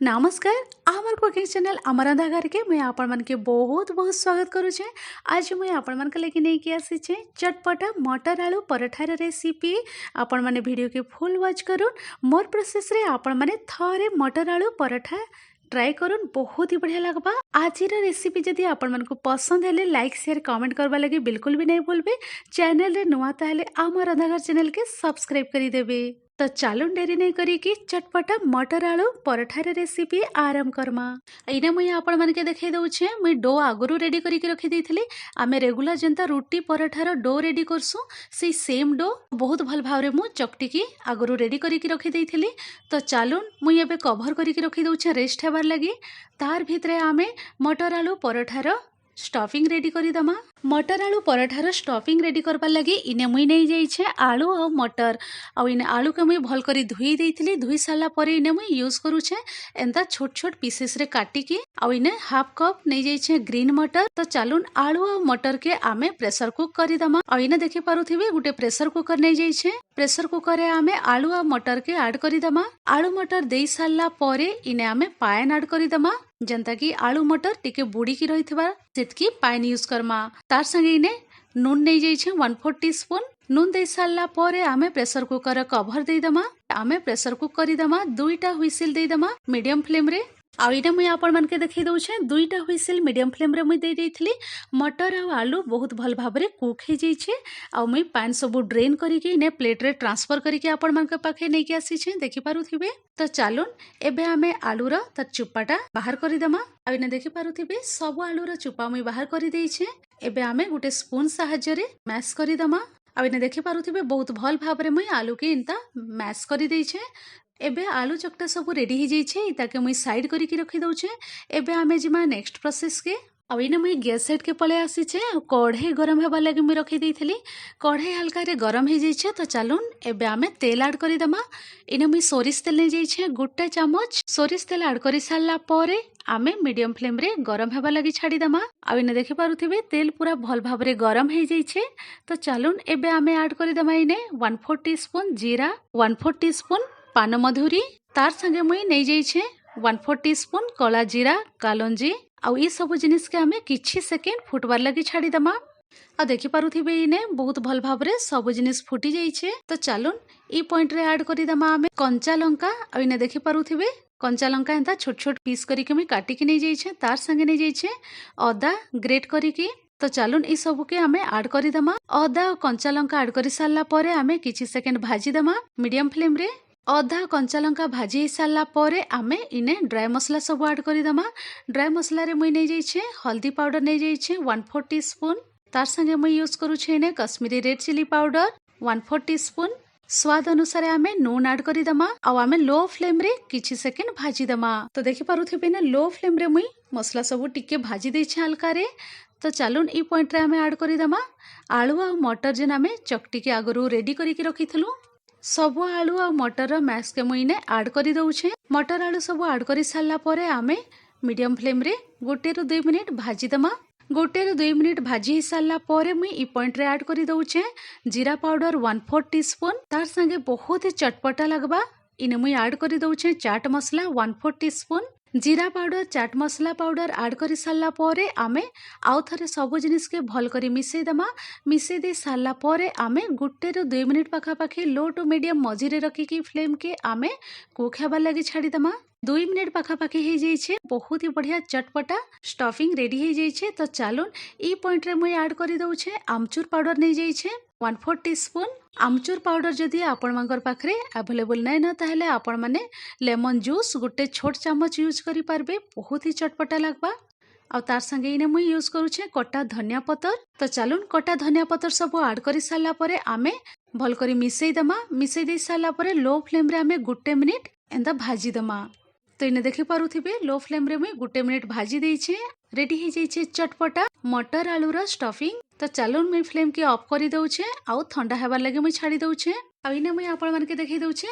नमस्कार आमर cooking channel अमरंधा घर के मैं आपण मन के बहुत बहुत स्वागत करुचे। आज मुझे आपण मन के लेके नहीं कि आसी चटपटा मटर आलू पराठार रेसिपी। आपण माने वीडियो के फुल वॉच करूँ मोर प्रोसेस रे आपण माने थरे मटर आलू पराठा ट्राई करूँ बहुत ही बढ़िया लगवा। आज रेसिपी जदि आपण मन को पसंद है लाइक शेयर कमेंट करवा लगे बिल्कुल भी नहीं भूलबे। चैनल रे नुआ ताहले अमरंधा घर चैनल के सब्सक्राइब करी देबे। तो चलो डेरी नहीं करी कि चटपटा मटर आलू पराठार रेसिपी आरंभ करमा। इने मुझे आपण मन के देखै दउछे मुई डो आगुरु रेडी करी के रखी देइथिली। आमे रेगुलर जनता रोटी पराठार डो रेडी करसु से सेम डो बहुत भल भावरे मु चकटी की आगुरु रेडी करी के रखी देइथिली। तो चलून मुई एबे कवर करी के रखी दउछे रेस्ट हेबार लगी। तार भितरे आमे मटर आलू पराठार स्टफिंग रेडी करीदमा। मटर आलू पराठार स्टफिंग रेडी करबार लगी इने मुई नहीं जाइछे आलू और मटर आ इने आलू के मुई भल करी धुई देइथिली। धुई साला परे इने मुई यूज करूछे एंता छोट छोट पीसेस रे काटी के आ इने हाफ कप नहीं जाइछे ग्रीन मटर। तो चलून आलू और मटर के आमे प्रेशर कुक करीदमा। आ इने देखि पारुथिबे गुटे प्रेशर कुकर नहीं जाइछे। प्रेशर कुकर रे आमे आलू और मटर के ऐड करीदमा। आलू मटर देई साला परे इने आमे पायन ऐड करीदमा जनता कि आलू मटर टिके बुड़ी की रही सेतकी पाइन यूज करमा। तार संगे इने नून नहीं जाइछे 1/4 टीस्पून। नून दे साला परे आमे प्रेशर कुकर कवर देदमा। आमे प्रेशर कुक करीदमा। दुईटा हुइसिल देदमा मीडियम फ्लेम रे। आ इने मुई आपण मन के देखै दउछे दुईटा हुइसिल मीडियम फ्लेम रे मुई दे देइथिली। मटर आ आलू बहुत भल भाबरे कुक हे जाइछे। आ मुई पान सब ड्रेन करी के इने प्लेट रे ट्रांसफर करी के आपण मन के पाखे नै के आसी छे देखि पारुथिबे। तो चलून एबे आमे आलू रो त चुप्पाटा बाहर करी दमा। आ इने देखि पारुथिबे सब आलू रो चुप्पा मुई बाहर करी देइछे। एबे आमे गुटे स्पून सहाय्य रे मैश करी दमा। आ इने देखि पारुथिबे बहुत भल भाबरे मुई आलू के इनता मैश करी देइछे। एबे आलू चकटा सब रेडी हो जाइए ताके मुई साइड करी के रखी दउछे। एबे आमे जिमा नेक्स्ट प्रोसेस के आ इने मुई गैस साइड के पळे आसीछे। कढ़ाई गरम हेबा लागि मुई रखी देइथिली। कढ़ाई हल्का रे गरम हो जाइए। तो चलून एबे आमे तेल ऐड करी दमा। इने मुई सोरिष तेल नै जाइए गुटे चामच। सोरिष तेल ऐड करी सारला परे आमे मीडियम फ्लेम रे गरम हेबा लागि छाड़ी दमा। आ इने देखि पारुथिबे तेल पूरा भल भाबरे गरम हो जाइए। तो चलून एबे आमे ऐड करी दमा इने 1/4 टीस्पून जीरा 1/4 टीस्पून पान मधुरी। तार संगे मुई नहीं जाइछे 1/4 टीस्पून कला जीरा कालंजी। आउ ई सब जिनिस के हमें किछि सेकेंड फुटबार लगी छाड़ी दमा। आ देखि पारुथिबे इने बहुत भल भाबरे सब जिनिस फुटी जाइछे। तो चलून ई पॉइंट रे ऐड करी दमा हमें कंचा लंका। आ इने देखि पारुथिबे कंचा लंका एंता छोट छोट पीस करी के मैं काटी के नहीं जाइछे। तार संगे नहीं जाइछे अदा ग्रेट करी के। तो चलून ई सब के हमें ऐड करी दमा। अदा और कंचा लंका ऐड करी सारला परे हमें किछि सेकेंड भाजी दमा मीडियम फ्लेम रे। अधा कंचा लंका भाजी सारा परे आमे इने ड्राई मसला सब ऐड करी दमा। ड्राई मसला रे मुई नहीं जाइछे हल्दी पाउडर नहीं जाइछे 1/4 टीस्पून। तार संगे मुई यूज करूछे इने Kashmiri red chili powder 1/4 teaspoon. स्वाद अनुसार आमे नून ऐड करी दमा। आ आमे लो फ्लेम रे किछि सेकेंड भाजी दमा। तो देखि पारुथिबे ने लो फ्लेम रे मुई मसला सब टिके भाजी देइछे हल्का रे। तो चलून ई पॉइंट रे आमे ऐड करी दमा आलू आ मटर जेन आमे चकटी के आगरू रेडी करी के रखिथलु। सब आलू आ मटर मैश के मुई ने ऐड करी दउछे। मटर आलू सब ऐड करी सारला परे आमे मीडियम फ्लेम रे 1 ରୁ 2 मिनिट भाजी दमा। 1 ରୁ 2 मिनिट भाजी सारला परे मुई ई पॉइंट रे ऐड करी दउछे जीरा पाउडर 1/4 टीस्पून। तार संगे बहुत ही चटपटा लगबा इने मुई ऐड करी दउछे चाट मसला 1/4 टीस्पून। जीरा पाउडर चाट मसला पाउडर ऐड करी सारला परे आमे आउ थरे सब जिनिस के भल करी मिसई दमा। मिसई दे सारला परे आमे 1 ରୁ 2 मिनिट पाखा पाखी लो टू मीडियम मझी रे रखी की फ्लेम के आमे कुक हेबार लागि छाड़ी दमा। 2 मिनिट पाखा पाखी हो जाइए बहुत ही बढ़िया चटपटा स्टफिंग रेडी हो जाइए। तो चलून ई पॉइंट रे मुई ऐड करी दउछे आमचूर पाउडर नहीं जाइए 1/4 टीस्पून। आमचूर पाउडर जदि आपण मांगर पाखरे अवेलेबल नै न ताहले आपण माने लेमन जूस गुटे छोट चामच यूज करि पारबे बहुत ही चटपटा लागबा। आ तार संगे इने मुई यूज करूछे कटा धनिया पतर। तो चलून कटा धनिया पतर सब ऐड करी सारला परे आमे भल करी मिसई दमा। मिसई दे सारला परे लो फ्लेम रे आमे 1 मिनिट एंदा भाजी दमा। तो इने देखि पारुथिबे लो फ्लेम रे मुई 1 मिनिट भाजी देइछे रेडी हो जाइए चटपटा मटर आलू रा स्टफिंग। तो चलून मुई फ्लेम के ऑफ करी दउछे आउ ठंडा हेबार लागि मुई छाड़ी दउछे। आ इने मुई आपण मन के देखै दउछे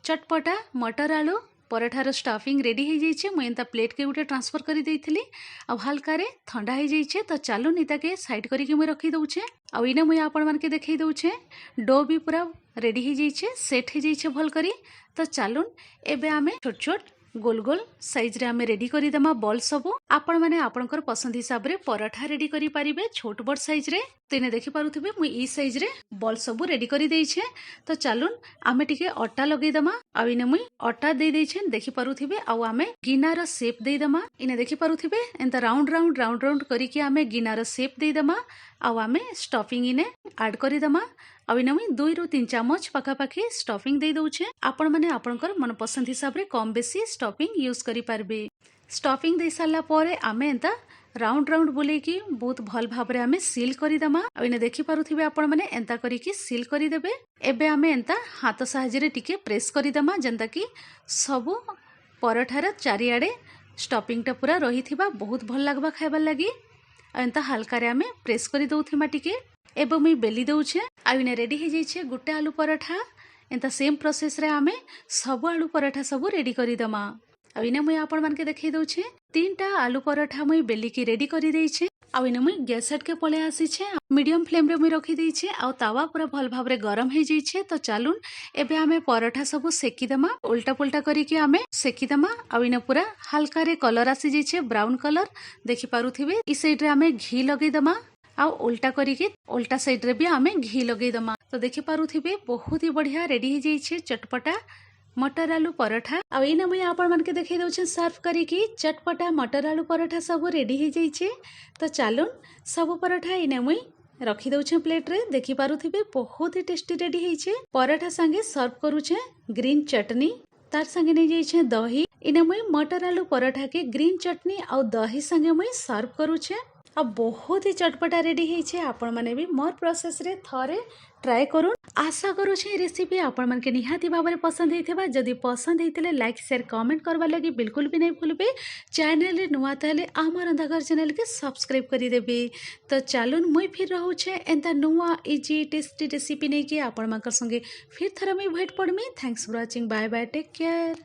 चटपटा मटर आलू पराठार स्टफिंग रेडी हो जाइए। मुई एंता प्लेट के गुटे ट्रांसफर करी देइथिली आ हल्का रे ठंडा हो जाइए। तो चलून इता के साइड करी के मुई रखी दउछे। आ इने मुई आपण मन के देखै दउछे डो भी पूरा रेडी हो जाइए सेट हो जाइए भल करी। तो चलून एबे आमे छोट छोट गोल गोल साइज रे आमे रेडी करिदमा बॉल सबु आपण माने आपनकर पसंद हिसाब रे पराठा रेडी करि परिबे छोट बड़ साइज रे। तेने देखि पारुथिबे मु ई साइज रे बॉल सबु रेडी करि देइ छे। तो चलुन आमे टिके अटा लगै दमा आ इने मुई अटा दे देइ छे देखि पारुथिबे आ आमे गिनार शेप देइ दमा। इने देखि पारुथिबे एंता राउंड राउंड राउंड राउंड करि के आमे गिनार शेप देइ दमा आ आमे स्टफिंग इने ऐड करि दमा। इने मुई 2 रु 3 चामच पाखापाखि स्टफिंग दे दउछे। आपण माने आपनकर मन पसंद हिसाब रे कम बेसी स्टफिंग यूज करि पारबे। स्टफिंग दे साला परे आमे एंता राउंड राउंड बुले की बहुत भल भाबरे आमे सील करि दमा। इने देखि पारुथिबे आपण माने एंता करि की सील करि देबे। एबे आमे एंता हाथ साहाय्य रे टिके प्रेस करि दमा जेंता की सबु पराठार चारिआडे स्टफिंग टा पूरा रहिथिबा बहुत भल लागबा खाइबा लागि। एंता हल्का रे आमे प्रेस करि दउथिमा टिके। एबे मुई बेली दउछे आ इने रेडी हे जाइछे गुटे आलू पराठा। एंता सेम प्रोसेस रे आमे सब आलू पराठा सब रेडी करि दमा। आ इने मुई आपण मानके देखै दउछे 3टा आलू पराठा मुई बेली की रेडी करि देइछे। आ इने मुई गैस सेट के पळे आसीछे मीडियम फ्लेम रे मुई रखि देइछे आ तावा पूरा भल भाबरे गरम हे जाइछे। तो चालुन एबे आमे पराठा सब सेकी दमा उल्टा पुल्टा करि के आमे सेकी दमा। आ इने पूरा हल्का रे कलर आसी जाइछे ब्राउन कलर देखि पारुथिबे। ई साइड रे आमे घी लगै दमा आ उल्टा करिके उल्टा साइड रे भी आमे घी लगै दमा। तो देखि पारुथिबे बहुत ही बढ़िया रेडी हे जाइछे चटपटा मटर आलू पराठा। आ इने मुई आपण मानके देखै दउछे सर्व करिकी चटपटा मटर आलू पराठा सब रेडी हे जाइछे। तो चालुन सब पराठा इने मुई रखी दउछे प्लेट रे। देखि पारुथिबे बहुत ही टेस्टी रेडी हेइछे। पराठा संगे सर्व करूछे ग्रीन चटनी तार संगे नै जाइछे दही। इने मुई मटर आलू पराठा के ग्रीन चटनी आ दही संगे मुई सर्व करूछे। अब बहुत ही चटपटा रेडी हेइछे। आपण माने भी मोर प्रोसेस रे थरे ट्राई करू। आशा करू छे रेसिपी आपण मन के निहाती भाबरे पसंद हेइथिबा। जदि पसंद हेइतिले लाइक शेयर कमेंट करबा लागि बिल्कुल भी नै भूलबे। चैनल रे नुवा ताले आमार रंधाघर चैनल के सब्सक्राइब करि देबे। तो चालुन मुई फिर रहू छे एंता नुवा इजी टेस्टी रेसिपी नै के आपण मानकर संगे फिर थरा मुई भेट पड़मी। Thanks for watching. Bye bye take care.